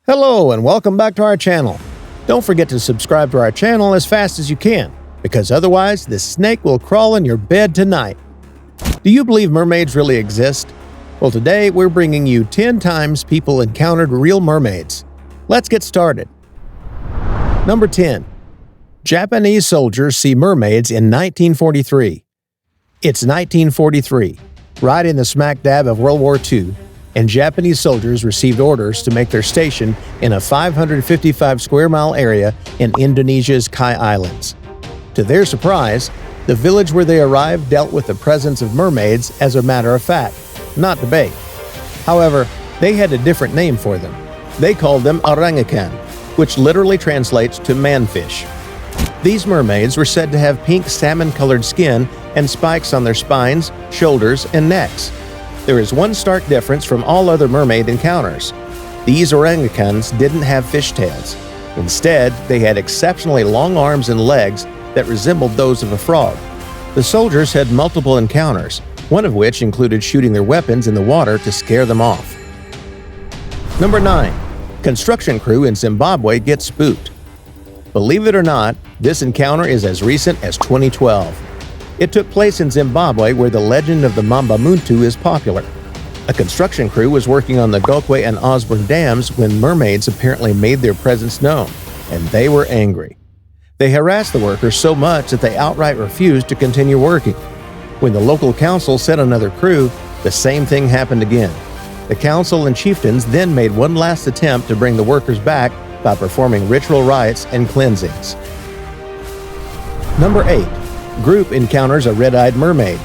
Hello and welcome back to our channel. Don't forget to subscribe to our channel as fast as you can, because otherwise this snake will crawl in your bed tonight. Do you believe mermaids really exist? Well, today we're bringing you 10 times people encountered real mermaids. Let's get started. Number 10. Japanese soldiers see mermaids in 1943. It's 1943, right in the smack dab of World War II, and Japanese soldiers received orders to make their station in a 555 square mile area in Indonesia's Kai Islands. To their surprise, the village where they arrived dealt with the presence of mermaids as a matter of fact, not debate. However, they had a different name for them. They called them orangutan, which literally translates to manfish. These mermaids were said to have pink salmon-colored skin and spikes on their spines, shoulders, and necks. There is one stark difference from all other mermaid encounters. These orangutans didn't have fishtails. Instead, they had exceptionally long arms and legs that resembled those of a frog. The soldiers had multiple encounters, one of which included shooting their weapons in the water to scare them off. Number 9. Construction crew in Zimbabwe get spooked. Believe it or not, this encounter is as recent as 2012. It took place in Zimbabwe, where the legend of the Mamba Muntu is popular. A construction crew was working on the Gokwe and Osborne dams when mermaids apparently made their presence known, and they were angry. They harassed the workers so much that they outright refused to continue working. When the local council sent another crew, the same thing happened again. The council and chieftains then made one last attempt to bring the workers back by performing ritual rites and cleansings. Number 8. Group encounters a red-eyed mermaid.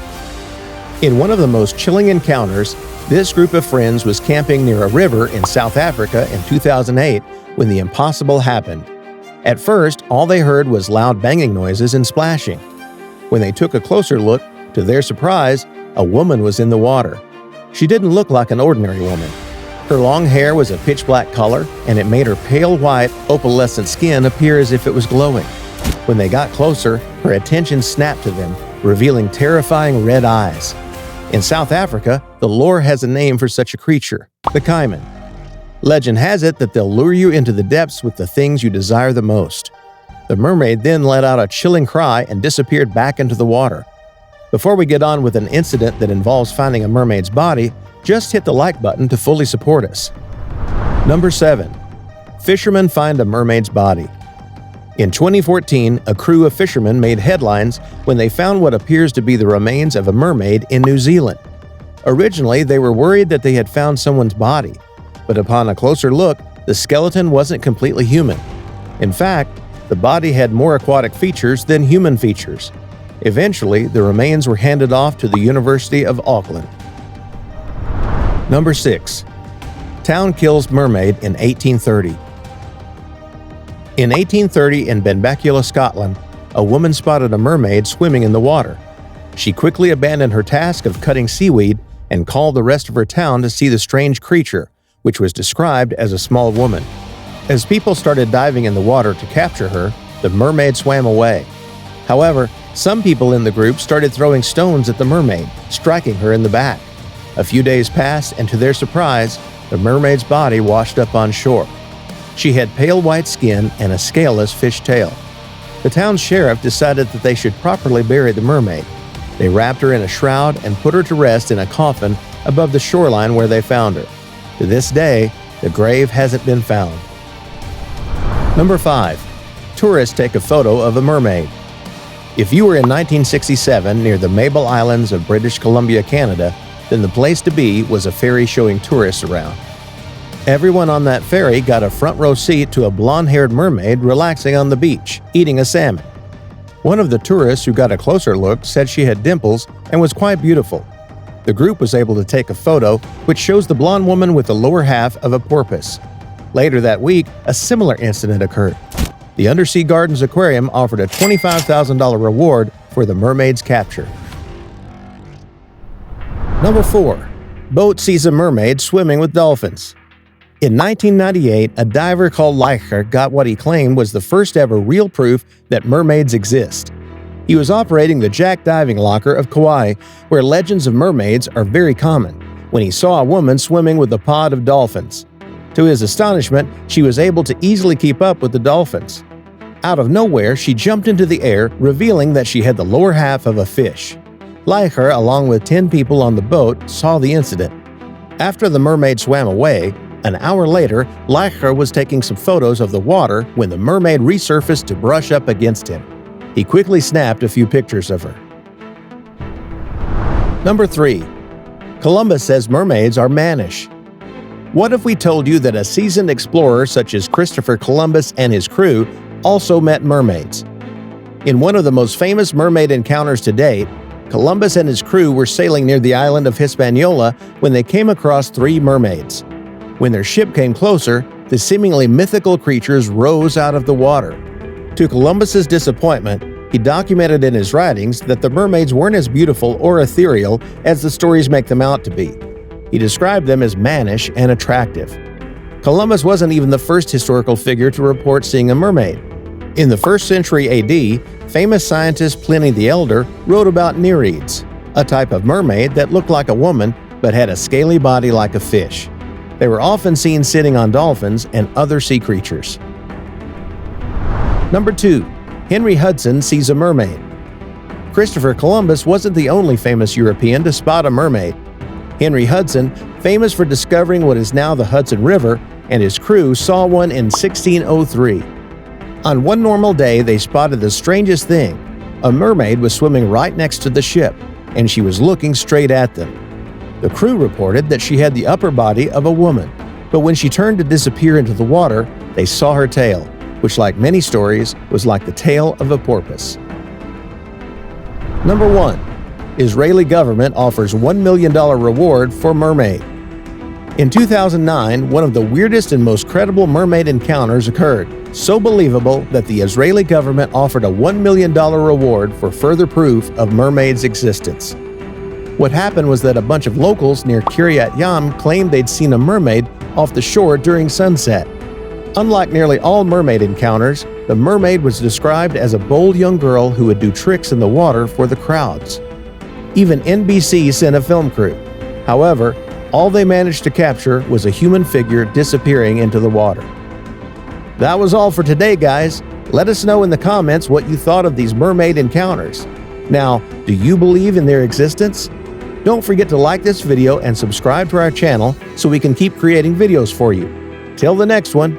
In one of the most chilling encounters, this group of friends was camping near a river in South Africa in 2008 when the impossible happened. At first, all they heard was loud banging noises and splashing. When they took a closer look, to their surprise, a woman was in the water. She didn't look like an ordinary woman. Her long hair was a pitch-black color, and it made her pale white, opalescent skin appear as if it was glowing. When they got closer, her attention snapped to them, revealing terrifying red eyes. In South Africa, the lore has a name for such a creature, the caiman. Legend has it that they'll lure you into the depths with the things you desire the most. The mermaid then let out a chilling cry and disappeared back into the water. Before we get on with an incident that involves finding a mermaid's body, just hit the like button to fully support us. Number 7. Fishermen find a mermaid's body. In 2014, a crew of fishermen made headlines when they found what appears to be the remains of a mermaid in New Zealand. Originally, they were worried that they had found someone's body, but upon a closer look, the skeleton wasn't completely human. In fact, the body had more aquatic features than human features. Eventually, the remains were handed off to the University of Auckland. Number 6. Town kills mermaid in 1830. In 1830 in Benbecula, Scotland, a woman spotted a mermaid swimming in the water. She quickly abandoned her task of cutting seaweed and called the rest of her town to see the strange creature, which was described as a small woman. As people started diving in the water to capture her, the mermaid swam away. However, some people in the group started throwing stones at the mermaid, striking her in the back. A few days passed, and to their surprise, the mermaid's body washed up on shore. She had pale white skin and a scaleless fish tail. The town's sheriff decided that they should properly bury the mermaid. They wrapped her in a shroud and put her to rest in a coffin above the shoreline where they found her. To this day, the grave hasn't been found. Number 5. Tourists take a photo of a mermaid. If you were in 1967 near the Mabel Islands of British Columbia, Canada, then the place to be was a ferry showing tourists around. Everyone on that ferry got a front row seat to a blonde-haired mermaid relaxing on the beach, eating a salmon. One of the tourists who got a closer look said she had dimples and was quite beautiful. The group was able to take a photo which shows the blonde woman with the lower half of a porpoise. Later that week, a similar incident occurred. The Undersea Gardens Aquarium offered a $25,000 reward for the mermaid's capture. Number 4. Boat sees a mermaid swimming with dolphins. In 1998, a diver called Leicher got what he claimed was the first ever real proof that mermaids exist. He was operating the Jack Diving Locker of Kauai, where legends of mermaids are very common, when he saw a woman swimming with a pod of dolphins. To his astonishment, she was able to easily keep up with the dolphins. Out of nowhere, she jumped into the air, revealing that she had the lower half of a fish. Leicher, along with 10 people on the boat, saw the incident. After the mermaid swam away, an hour later, Leicher was taking some photos of the water when the mermaid resurfaced to brush up against him. He quickly snapped a few pictures of her. Number 3. Columbus says mermaids are mannish. What if we told you that a seasoned explorer such as Christopher Columbus and his crew also met mermaids? In one of the most famous mermaid encounters to date, Columbus and his crew were sailing near the island of Hispaniola when they came across 3 mermaids. When their ship came closer, the seemingly mythical creatures rose out of the water. To Columbus's disappointment, he documented in his writings that the mermaids weren't as beautiful or ethereal as the stories make them out to be. He described them as mannish and attractive. Columbus wasn't even the first historical figure to report seeing a mermaid. In the 1st century AD, famous scientist Pliny the Elder wrote about Nereids, a type of mermaid that looked like a woman but had a scaly body like a fish. They were often seen sitting on dolphins and other sea creatures. Number 2. Henry Hudson sees a mermaid. Christopher Columbus wasn't the only famous European to spot a mermaid. Henry Hudson, famous for discovering what is now the Hudson River, and his crew saw one in 1603. On one normal day, they spotted the strangest thing. A mermaid was swimming right next to the ship, and she was looking straight at them. The crew reported that she had the upper body of a woman, but when she turned to disappear into the water, they saw her tail, which, like many stories, was like the tail of a porpoise. Number 1. Israeli government offers $1 million reward for mermaid. In 2009, one of the weirdest and most credible mermaid encounters occurred, so believable that the Israeli government offered a $1 million reward for further proof of mermaids' existence. What happened was that a bunch of locals near Kiryat Yam claimed they'd seen a mermaid off the shore during sunset. Unlike nearly all mermaid encounters, the mermaid was described as a bold young girl who would do tricks in the water for the crowds. Even NBC sent a film crew. However, all they managed to capture was a human figure disappearing into the water. That was all for today, guys. Let us know in the comments what you thought of these mermaid encounters. Now, do you believe in their existence? Don't forget to like this video and subscribe to our channel so we can keep creating videos for you. Till the next one,